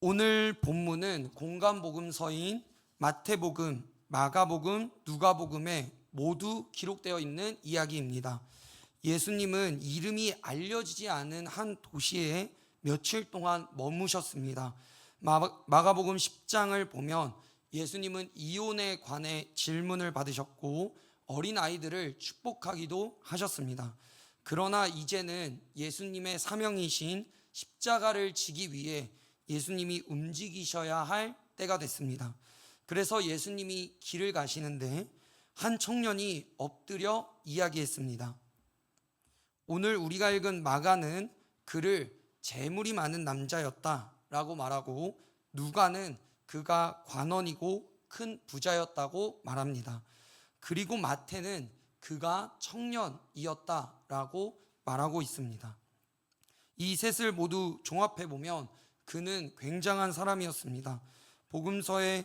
오늘 본문은 공간복음서인 마태복음, 마가복음, 누가복음에 모두 기록되어 있는 이야기입니다. 예수님은 이름이 알려지지 않은 한 도시에 며칠 동안 머무셨습니다. 마가복음 10장을 보면 예수님은 이혼에 관해 질문을 받으셨고 어린아이들을 축복하기도 하셨습니다. 그러나 이제는 예수님의 사명이신 십자가를 지기 위해 예수님이 움직이셔야 할 때가 됐습니다. 그래서 예수님이 길을 가시는데 한 청년이 엎드려 이야기했습니다. 오늘 우리가 읽은 마가는 그를 재물이 많은 남자였다라고 말하고, 누가는 그가 관원이고 큰 부자였다고 말합니다. 그리고 마태는 그가 청년이었다라고 말하고 있습니다. 이 셋을 모두 종합해 보면 그는 굉장한 사람이었습니다. 복음서의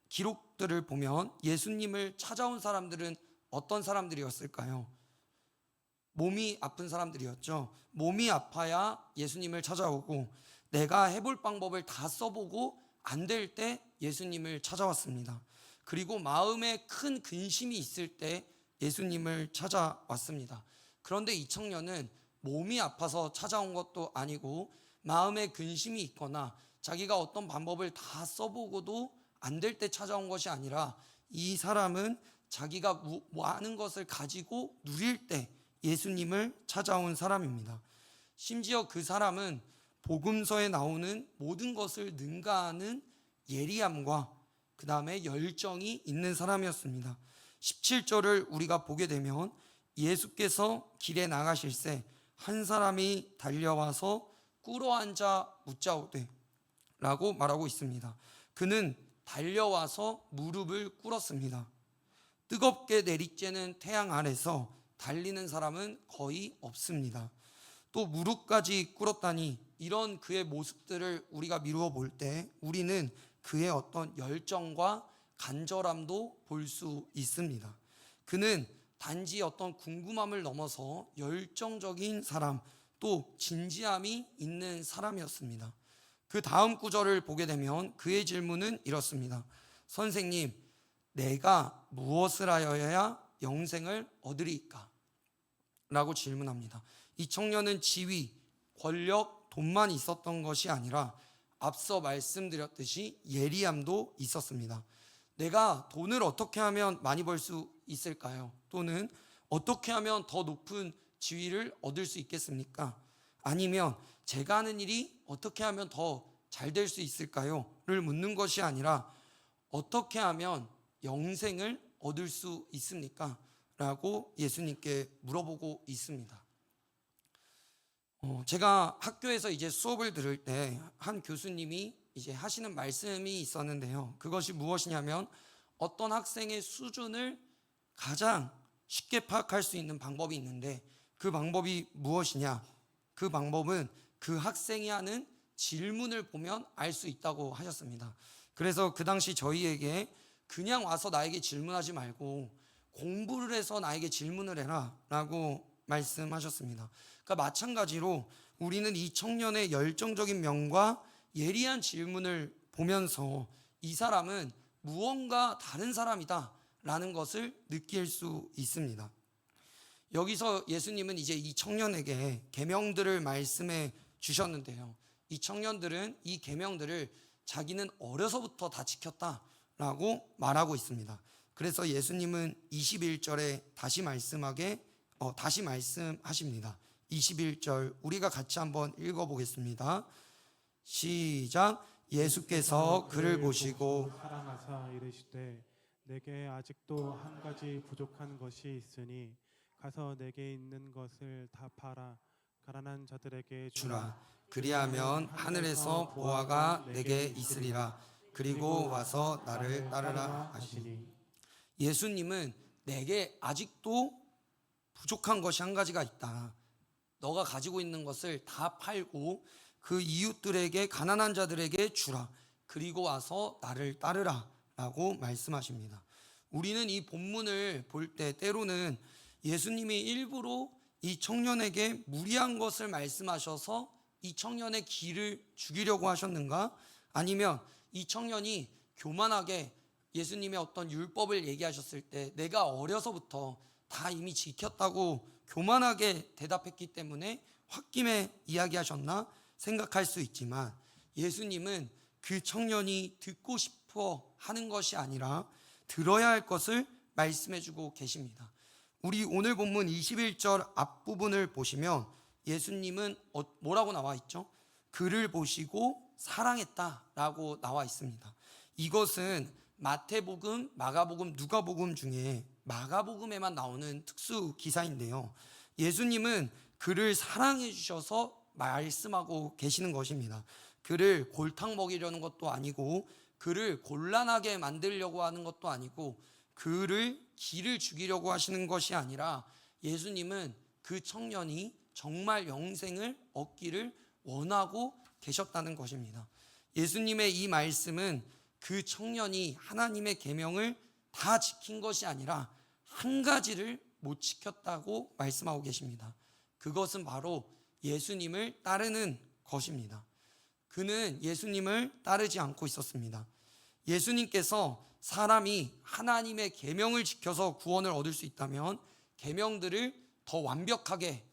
기록들을 보면 예수님을 찾아온 사람들은 어떤 사람들이었을까요? 몸이 아픈 사람들이었죠. 몸이 아파야 예수님을 찾아오고, 내가 해볼 방법을 다 써보고 안 될 때 예수님을 찾아왔습니다. 그리고 마음에 큰 근심이 있을 때 예수님을 찾아왔습니다. 그런데 이 청년은 몸이 아파서 찾아온 것도 아니고 마음에 근심이 있거나 자기가 어떤 방법을 다 써보고도 안 될 때 찾아온 것이 아니라, 이 사람은 자기가 많은 것을 가지고 누릴 때 예수님을 찾아온 사람입니다. 심지어 그 사람은 복음서에 나오는 모든 것을 능가하는 예리함과 그 다음에 열정이 있는 사람이었습니다. 17절을 우리가 보게 되면 예수께서 길에 나가실새 한 사람이 달려와서 꿇어앉아 묻자오되 라고 말하고 있습니다. 그는 달려와서 무릎을 꿇었습니다. 뜨겁게 내리쬐는 태양 아래서 달리는 사람은 거의 없습니다. 또 무릎까지 꿇었다니, 이런 그의 모습들을 우리가 미루어 볼 때 우리는 그의 어떤 열정과 간절함도 볼 수 있습니다. 그는 단지 어떤 궁금함을 넘어서 열정적인 사람, 또 진지함이 있는 사람이었습니다. 그 다음 구절을 보게 되면 그의 질문은 이렇습니다. 선생님, 내가 무엇을 하여야 영생을 얻으리까? 라고 질문합니다. 이 청년은 지위, 권력, 돈만 있었던 것이 아니라 앞서 말씀드렸듯이 예리함도 있었습니다. 내가 돈을 어떻게 하면 많이 벌 수 있을까요? 또는 어떻게 하면 더 높은 지위를 얻을 수 있겠습니까? 아니면 제가 하는 일이 어떻게 하면 더 잘 될 수 있을까요? 를 묻는 것이 아니라, 어떻게 하면 영생을 얻을 수 있습니까? 라고 예수님께 물어보고 있습니다. 제가 학교에서 이제 수업을 들을 때 한 교수님이 이제 하시는 말씀이 있었는데요. 그것이 무엇이냐면, 어떤 학생의 수준을 가장 쉽게 파악할 수 있는 방법이 있는데, 그 방법이 무엇이냐? 그 방법은 그 학생이 하는 질문을 보면 알 수 있다고 하셨습니다. 그래서 그 당시 저희에게 그냥 와서 나에게 질문하지 말고 공부를 해서 나에게 질문을 해라 라고 말씀하셨습니다. 그러니까 마찬가지로 우리는 이 청년의 열정적인 면과 예리한 질문을 보면서 이 사람은 무언가 다른 사람이다 라는 것을 느낄 수 있습니다. 여기서 예수님은 이제 이 청년에게 계명들을 말씀해 주셨는데요, 이 청년들은 이 계명들을 자기는 어려서부터 다 지켰다라고 말하고 있습니다. 그래서 예수님은 21절에 다시 말씀하십니다. 21절 우리가 같이 한번 읽어보겠습니다. 시작. 예수께서 그를 보시고 사랑하사 이르시되 내게 아직도 한 가지 부족한 것이 있으니 가서 내게 있는 것을 다 팔아 가난한 자들에게 주라. 그리하면 하늘에서 보화가 내게 있으리라. 그리고 와서 나를 따르라 하시니, 예수님은 내게 아직도 부족한 것이 한 가지가 있다. 너가 가지고 있는 것을 다 팔고 그 이웃들에게, 가난한 자들에게 주라. 그리고 와서 나를 따르라 라고 말씀하십니다. 우리는 이 본문을 볼 때 때로는 예수님이 일부러 이 청년에게 무리한 것을 말씀하셔서 이 청년의 길을 죽이려고 하셨는가? 아니면 이 청년이 교만하게 예수님의 어떤 율법을 얘기하셨을 때 내가 어려서부터 다 이미 지켰다고 교만하게 대답했기 때문에 홧김에 이야기하셨나 생각할 수 있지만, 예수님은 그 청년이 듣고 싶어 하는 것이 아니라 들어야 할 것을 말씀해주고 계십니다. 우리 오늘 본문 21절 앞부분을 보시면 예수님은 뭐라고 나와 있죠? 그를 보시고 사랑했다라고 나와 있습니다. 이것은 마태복음, 마가복음, 누가복음 중에 마가복음에만 나오는 특수 기사인데요, 예수님은 그를 사랑해 주셔서 말씀하고 계시는 것입니다. 그를 골탕 먹이려는 것도 아니고, 그를 곤란하게 만들려고 하는 것도 아니고, 그를 길을 죽이려고 하시는 것이 아니라, 예수님은 그 청년이 정말 영생을 얻기를 원하고 계셨다는 것입니다. 예수님의 이 말씀은 그 청년이 하나님의 계명을 다 지킨 것이 아니라 한 가지를 못 지켰다고 말씀하고 계십니다. 그것은 바로 예수님을 따르는 것입니다. 그는 예수님을 따르지 않고 있었습니다. 예수님께서 사람이 하나님의 계명을 지켜서 구원을 얻을 수 있다면 계명들을 더 완벽하게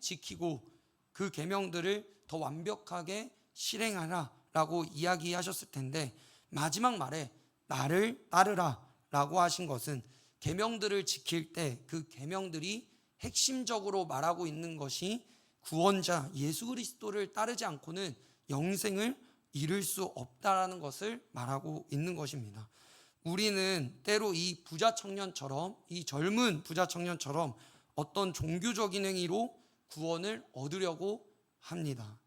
지키고 그 계명들을 더 완벽하게 실행하라라고 이야기하셨을 텐데, 마지막 말에 나를 따르라 라고 하신 것은 계명들을 지킬 때 그 계명들이 핵심적으로 말하고 있는 것이 구원자 예수 그리스도를 따르지 않고는 영생을 이룰 수 없다라는 것을 말하고 있는 것입니다. 우리는 때로 이 부자 청년처럼, 이 젊은 부자 청년처럼 어떤 종교적인 행위로 구원을 얻으려고 합니다.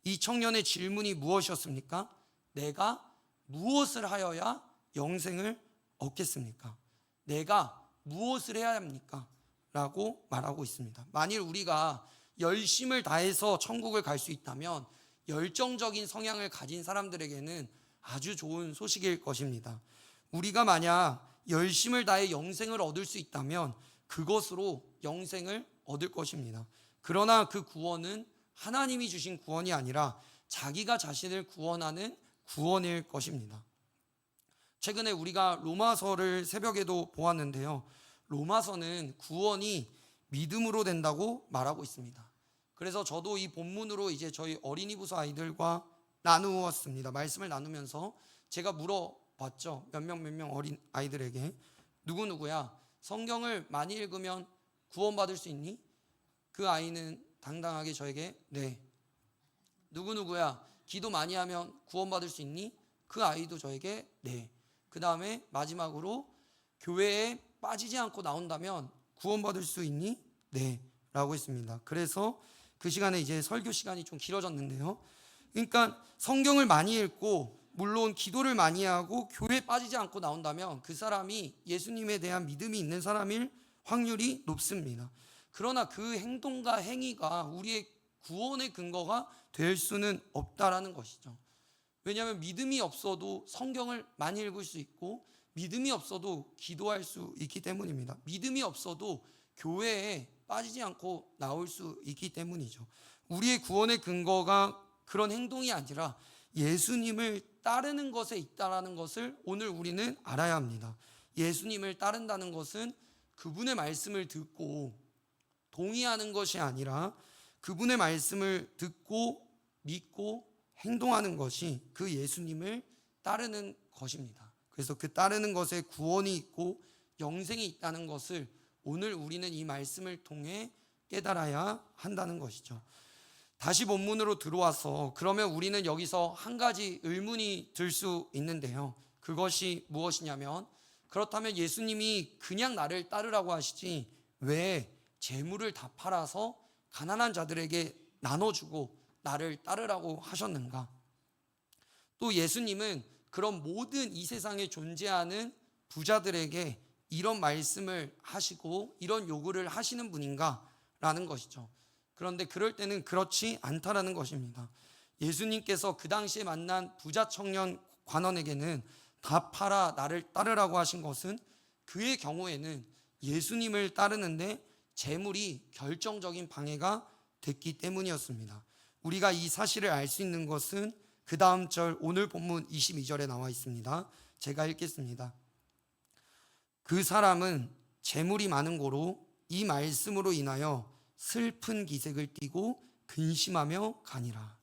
이 청년의 질문이 무엇이었습니까? 내가 무엇을 하여야 영생을 얻겠습니까? 내가 무엇을 해야 합니까? 라고 말하고 있습니다. 만일 우리가 열심을 다해서 천국을 갈 수 있다면 열정적인 성향을 가진 사람들에게는 아주 좋은 소식일 것입니다. 우리가 만약 열심을 다해 영생을 얻을 수 있다면 그것으로 영생을 얻을 것입니다. 그러나 그 구원은 하나님이 주신 구원이 아니라 자기가 자신을 구원하는 구원일 것입니다. 최근에 우리가 로마서를 새벽에도 보았는데요, 로마서는 구원이 믿음으로 된다고 말하고 있습니다. 그래서 저도 이 본문으로 이제 저희 어린이 부서 아이들과 나누었습니다. 말씀을 나누면서 제가 물어봤죠. 몇 명 어린 아이들에게, 누구야 성경을 많이 읽으면 구원받을 수 있니? 그 아이는 당당하게 저에게 네. 누구야 기도 많이 하면 구원받을 수 있니? 그 아이도 저에게 네. 그 다음에 마지막으로 교회에 빠지지 않고 나온다면 구원받을 수 있니? 네 라고 했습니다. 그래서 그 시간에 이제 설교 시간이 좀 길어졌는데요, 그러니까 성경을 많이 읽고 물론 기도를 많이 하고 교회에 빠지지 않고 나온다면 그 사람이 예수님에 대한 믿음이 있는 사람일 확률이 높습니다. 그러나 그 행동과 행위가 우리의 구원의 근거가 될 수는 없다라는 것이죠. 왜냐하면 믿음이 없어도 성경을 많이 읽을 수 있고 믿음이 없어도 기도할 수 있기 때문입니다. 믿음이 없어도 교회에 빠지지 않고 나올 수 있기 때문이죠. 우리의 구원의 근거가 그런 행동이 아니라 예수님을 따르는 것에 있다라는 것을 오늘 우리는 알아야 합니다. 예수님을 따른다는 것은 그분의 말씀을 듣고 동의하는 것이 아니라 그분의 말씀을 듣고 믿고 행동하는 것이 그 예수님을 따르는 것입니다. 그래서 그 따르는 것에 구원이 있고 영생이 있다는 것을 오늘 우리는 이 말씀을 통해 깨달아야 한다는 것이죠. 다시 본문으로 들어와서 그러면 우리는 여기서 한 가지 의문이 들 수 있는데요, 그것이 무엇이냐면, 그렇다면 예수님이 그냥 나를 따르라고 하시지 왜 재물을 다 팔아서 가난한 자들에게 나눠주고 나를 따르라고 하셨는가? 또 예수님은 그런 모든 이 세상에 존재하는 부자들에게 이런 말씀을 하시고 이런 요구를 하시는 분인가? 라는 것이죠. 그런데 그럴 때는 그렇지 않다라는 것입니다. 예수님께서 그 당시에 만난 부자 청년 관원에게는 다 팔아 나를 따르라고 하신 것은 그의 경우에는 예수님을 따르는데 재물이 결정적인 방해가 됐기 때문이었습니다. 우리가 이 사실을 알 수 있는 것은 그 다음 절 오늘 본문 22절에 나와 있습니다. 제가 읽겠습니다. 그 사람은 재물이 많은 고로 이 말씀으로 인하여 슬픈 기색을 띠고 근심하며 가니라.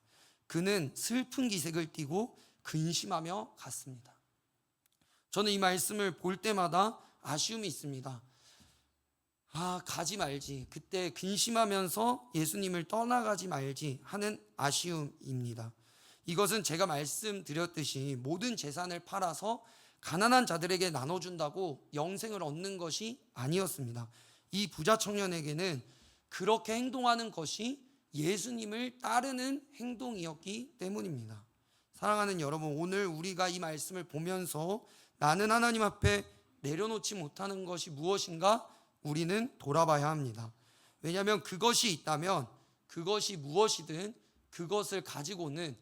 그는 슬픈 기색을 띠고 근심하며 갔습니다. 저는 이 말씀을 볼 때마다 아쉬움이 있습니다. 가지 말지. 그때 근심하면서 예수님을 떠나가지 말지 하는 아쉬움입니다. 이것은 제가 말씀드렸듯이 모든 재산을 팔아서 가난한 자들에게 나눠준다고 영생을 얻는 것이 아니었습니다. 이 부자 청년에게는 그렇게 행동하는 것이 예수님을 따르는 행동이었기 때문입니다. 사랑하는 여러분, 오늘 우리가 이 말씀을 보면서 나는 하나님 앞에 내려놓지 못하는 것이 무엇인가 우리는 돌아봐야 합니다. 왜냐하면 그것이 있다면 그것이 무엇이든 그것을 가지고는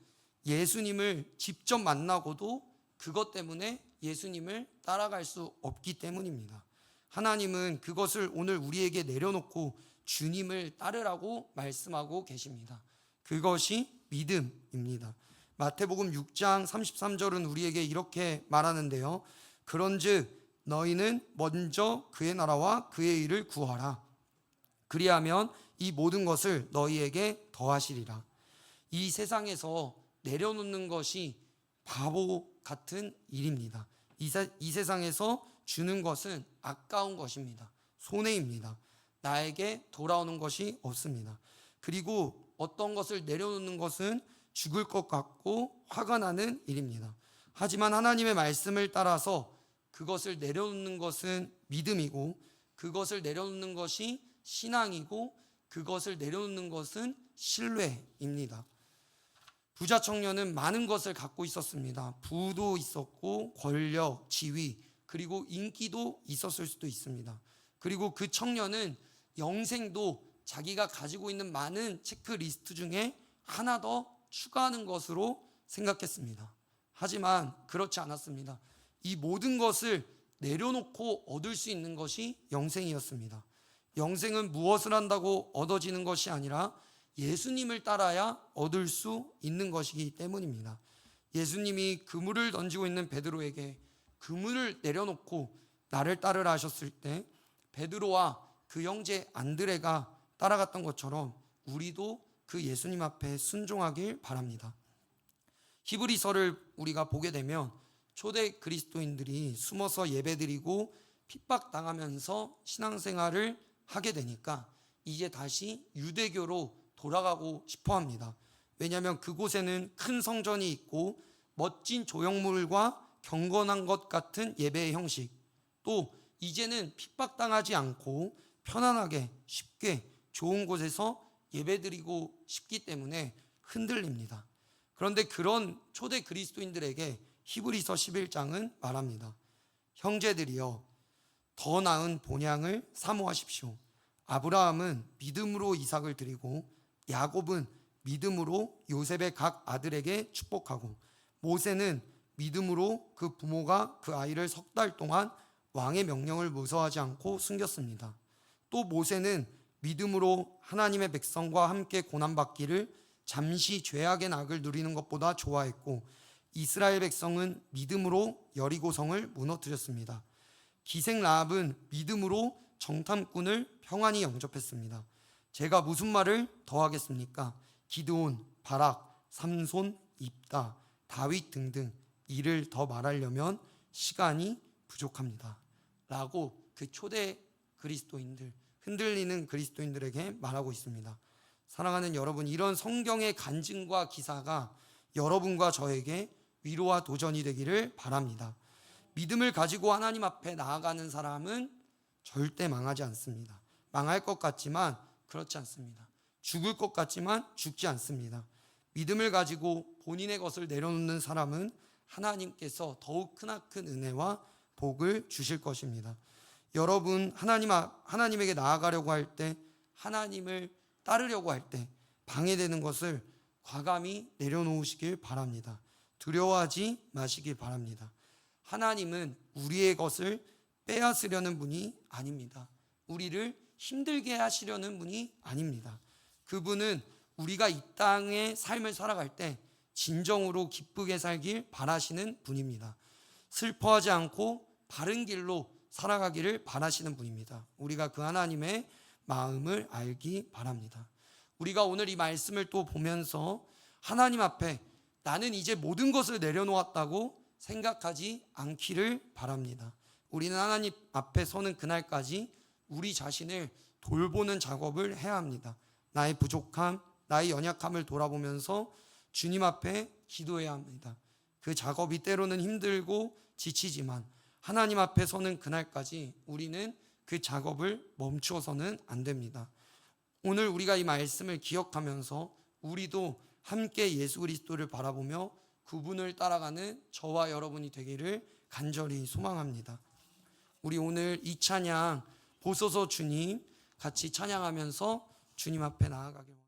예수님을 직접 만나고도 그것 때문에 예수님을 따라갈 수 없기 때문입니다. 하나님은 그것을 오늘 우리에게 내려놓고 주님을 따르라고 말씀하고 계십니다. 그것이 믿음입니다. 마태복음 6장 33절은 우리에게 이렇게 말하는데요. 그런즉 너희는 먼저 그의 나라와 그의 일을 구하라. 그리하면 이 모든 것을 너희에게 더하시리라. 이 세상에서 내려놓는 것이 바보 같은 일입니다. 이 세상에서 주는 것은 아까운 것입니다. 손해입니다. 나에게 돌아오는 것이 없습니다. 그리고 어떤 것을 내려놓는 것은 죽을 것 같고 화가 나는 일입니다. 하지만 하나님의 말씀을 따라서 그것을 내려놓는 것은 믿음이고, 그것을 내려놓는 것이 신앙이고, 그것을 내려놓는 것은 신뢰입니다. 부자 청년은 많은 것을 갖고 있었습니다. 부도 있었고 권력, 지위, 그리고 인기도 있었을 수도 있습니다. 그리고 그 청년은 영생도 자기가 가지고 있는 많은 체크리스트 중에 하나 더 추가하는 것으로 생각했습니다. 하지만 그렇지 않았습니다. 이 모든 것을 내려놓고 얻을 수 있는 것이 영생이었습니다. 영생은 무엇을 한다고 얻어지는 것이 아니라 예수님을 따라야 얻을 수 있는 것이기 때문입니다. 예수님이 그물을 던지고 있는 베드로에게 그물을 내려놓고 나를 따르라 하셨을 때 베드로와 그 형제 안드레가 따라갔던 것처럼 우리도 그 예수님 앞에 순종하길 바랍니다. 히브리서를 우리가 보게 되면 초대 그리스도인들이 숨어서 예배드리고 핍박당하면서 신앙생활을 하게 되니까 이제 다시 유대교로 돌아가고 싶어 합니다. 왜냐하면 그곳에는 큰 성전이 있고 멋진 조형물과 경건한 것 같은 예배의 형식, 또 이제는 핍박당하지 않고 편안하게 쉽게 좋은 곳에서 예배드리고 싶기 때문에 흔들립니다. 그런데 그런 초대 그리스도인들에게 히브리서 11장은 말합니다. 형제들이여, 더 나은 본향을 사모하십시오. 아브라함은 믿음으로 이삭을 드리고 야곱은 믿음으로 요셉의 각 아들에게 축복하고 모세는 믿음으로 그 부모가 그 아이를 3달 동안 왕의 명령을 무서워하지 않고 숨겼습니다. 또 모세는 믿음으로 하나님의 백성과 함께 고난받기를 잠시 죄악의 낙을 누리는 것보다 좋아했고 이스라엘 백성은 믿음으로 여리고성을 무너뜨렸습니다. 기생 라합은 믿음으로 정탐꾼을 평안히 영접했습니다. 제가 무슨 말을 더하겠습니까? 기드온, 바락, 삼손, 입다, 다윗 등등 이를 더 말하려면 시간이 부족합니다. 라고 그 초대 그리스도인들, 흔들리는 그리스도인들에게 말하고 있습니다. 사랑하는 여러분, 이런 성경의 간증과 기사가 여러분과 저에게 위로와 도전이 되기를 바랍니다. 믿음을 가지고 하나님 앞에 나아가는 사람은 절대 망하지 않습니다. 망할 것 같지만 그렇지 않습니다. 죽을 것 같지만 죽지 않습니다. 믿음을 가지고 본인의 것을 내려놓는 사람은 하나님께서 더욱 크나큰 은혜와 복을 주실 것입니다. 여러분, 하나님에게 나아가려고 할 때, 하나님을 따르려고 할 때 방해되는 것을 과감히 내려놓으시길 바랍니다. 두려워하지 마시길 바랍니다. 하나님은 우리의 것을 빼앗으려는 분이 아닙니다. 우리를 힘들게 하시려는 분이 아닙니다. 그분은 우리가 이 땅의 삶을 살아갈 때 진정으로 기쁘게 살길 바라시는 분입니다. 슬퍼하지 않고 바른 길로 살아가기를 바라시는 분입니다. 우리가 그 하나님의 마음을 알기 바랍니다. 우리가 오늘 이 말씀을 또 보면서 하나님 앞에 나는 이제 모든 것을 내려놓았다고 생각하지 않기를 바랍니다. 우리는 하나님 앞에 서는 그날까지 우리 자신을 돌보는 작업을 해야 합니다. 나의 부족함, 나의 연약함을 돌아보면서 주님 앞에 기도해야 합니다. 그 작업이 때로는 힘들고 지치지만 하나님 앞에 서는 그날까지 우리는 그 작업을 멈추어서는 안 됩니다. 오늘 우리가 이 말씀을 기억하면서 우리도 함께 예수 그리스도를 바라보며 그분을 따라가는 저와 여러분이 되기를 간절히 소망합니다. 우리 오늘 이 찬양 보소서 주님 같이 찬양하면서 주님 앞에 나아가길